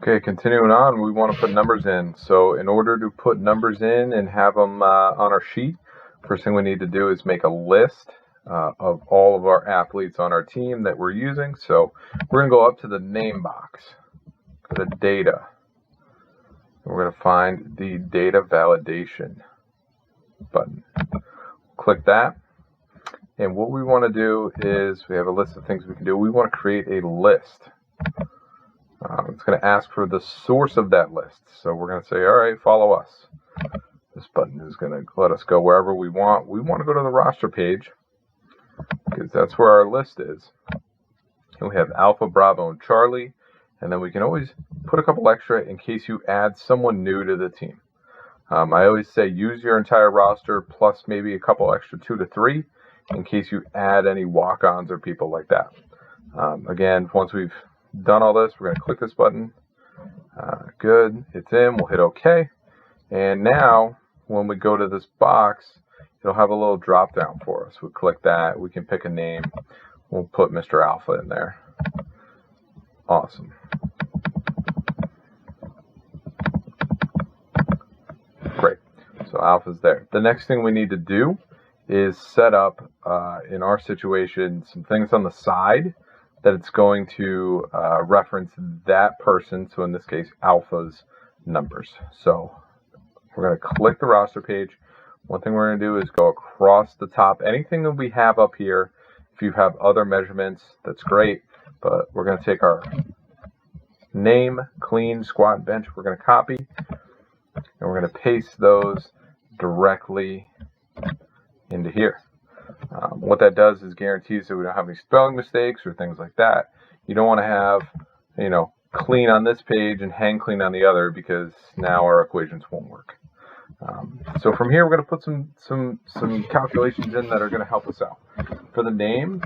Okay, continuing on, we want to put numbers in. So in order to put numbers in and have them on our sheet, first thing we need to do is make a list of all of our athletes on our team that we're using. So we're going to go up to the name box, the data. We're going to find the data validation button. Click that. And what we want to do is, we have a list of things we can do. We want to create a list. It's going to ask for the source of that list. So we're going to say, all right, follow us. This button is going to let us go wherever we want. We want to go to the roster page because that's where our list is. And we have Alpha, Bravo, and Charlie. And then we can always put a couple extra in case you add someone new to the team. I always say use your entire roster plus maybe a couple extra 2 to 3 in case you add any walk-ons or people like that. Again, once we've done all this, we're going to click this button. Good, it's in. We'll hit OK. And now, when we go to this box, it'll have a little drop down for us. We click that. We can pick a name. We'll put Mr. Alpha in there. Awesome. Great. So Alpha's there. The next thing we need to do is set up, in our situation, some things on the side that it's going to reference that person, so in this case, Alpha's numbers. So we're going to click the roster page. One thing we're going to do is go across the top. Anything that we have up here, if you have other measurements, that's great, but we're going to take our name, clean, squat, and bench, we're going to copy, and we're going to paste those directly into here. What that does is guarantees that we don't have any spelling mistakes or things like that. You don't want to have, clean on this page and hang clean on the other, because now our equations won't work. So from here, we're going to put some calculations in that are going to help us out. For the name,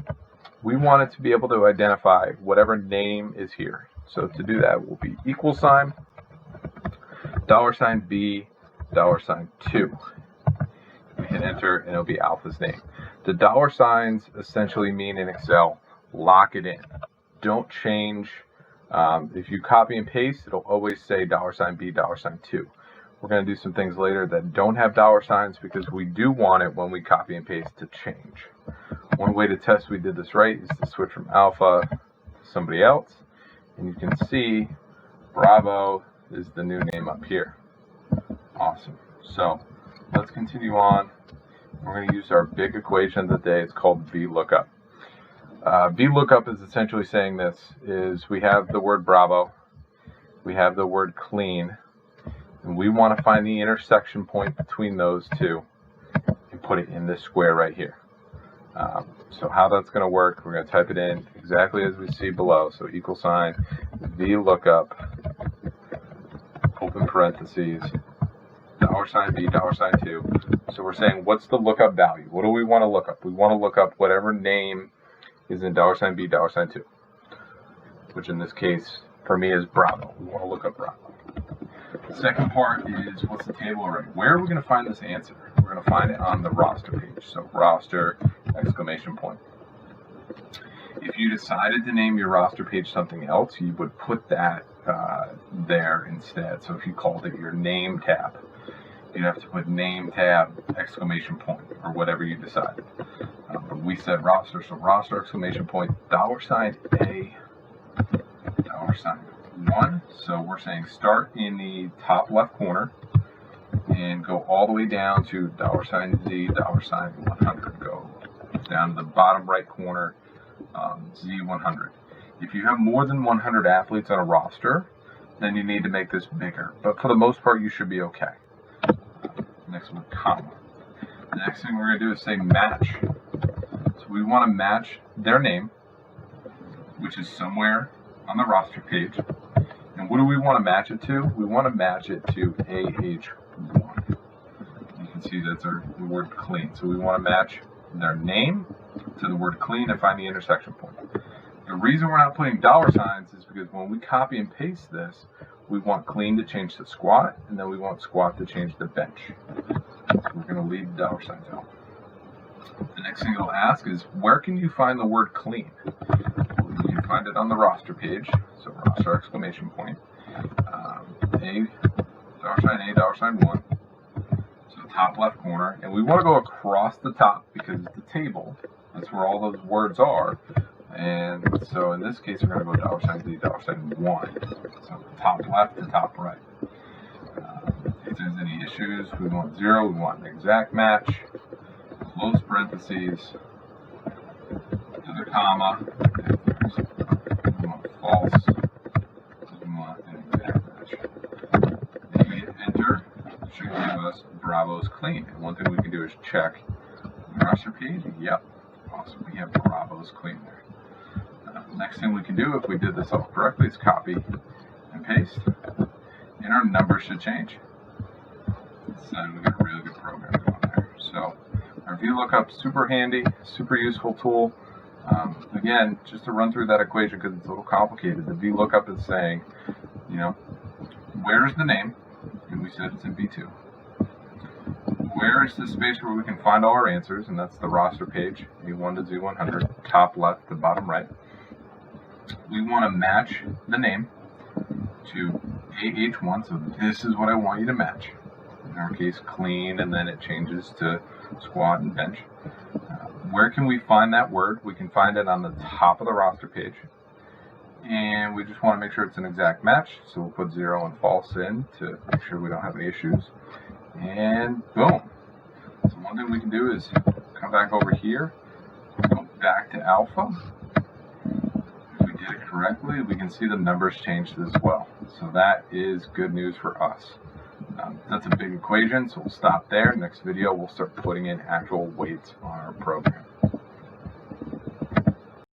we want it to be able to identify whatever name is here. So to do that, will be $, $B, $2. We hit enter, and it'll be Alpha's name. The dollar signs essentially mean in Excel, lock it in. Don't change. If you copy and paste, it'll always say $B, $2. We're going to do some things later that don't have dollar signs because we do want it when we copy and paste to change. One way to test we did this right is to switch from Alpha to somebody else. And you can see Bravo is the new name up here. Awesome. So let's continue on. We're going to use our big equation of the day. It's called VLOOKUP. VLOOKUP is essentially saying this, is we have the word Bravo, we have the word clean, and we want to find the intersection point between those two and put it in this square right here. So how that's going to work, we're going to type it in exactly as we see below. So $VLOOKUP, open parentheses, $B, $2. So we're saying, what's the lookup value? What do we want to look up? We want to look up whatever name is in $B, $2, which in this case, for me, is Bravo. We want to look up Bravo. The second part is, what's the table array? Where are we going to find this answer? We're going to find it on the roster page. So roster, exclamation point. If you decided to name your roster page something else, you would put that there instead. So if you called it your name tab, you'd have to put name tab, exclamation point, or whatever you decided. But we said roster, so roster, exclamation point, $A, $1. So we're saying start in the top left corner and go all the way down to $Z, $100. Go down to the bottom right corner, Z100. If you have more than 100 athletes on a roster, then you need to make this bigger. But for the most part, you should be okay. Next one, comma. The next thing we're going to do is say match. So we want to match their name, which is somewhere on the roster page. And what do we want to match it to? We want to match it to AH1. You can see that's the word clean. So we want to match their name to the word clean and find the intersection point. The reason we're not putting dollar signs is because when we copy and paste this, we want clean to change to squat, and then we want squat to change to bench. So we're going to leave the dollar signs out. The next thing it'll ask is, where can you find the word clean? Well, you can find it on the roster page, so roster, exclamation point. $$1. So top left corner, and we want to go across the top because it's the table. That's where all those words are. And so in this case, we're going to go $Z, $1. So top left to top right. If there's any issues, we want 0, we want an exact match, close parentheses, to the comma, if we want false, we want an exact match. Then we hit enter, it should give us Bravo's clean. And one thing we can do is check the roster page. Yep, awesome, we have Bravo's clean there. Next thing we can do, if we did this all correctly, is copy and paste, and our numbers should change. So we got a really good program going there. So our VLOOKUP, super handy, super useful tool. Again, just to run through that equation because it's a little complicated. The VLOOKUP is saying, you know, where's the name? And we said it's in V2. Where is the space where we can find all our answers? And that's the roster page, A1 to Z100, top left to bottom right. We want to match the name to AH1, so this is what I want you to match. In our case, clean, and then it changes to squat and bench. Where can we find that word? We can find it on the top of the roster page. And we just want to make sure it's an exact match, so we'll put 0 and false in to make sure we don't have any issues. And boom. So one thing we can do is come back over here, go back to alpha. If we did it correctly, we can see the numbers changed as well. So that is good news for us. That's a big equation, so we'll stop there. Next video, we'll start putting in actual weights on our program.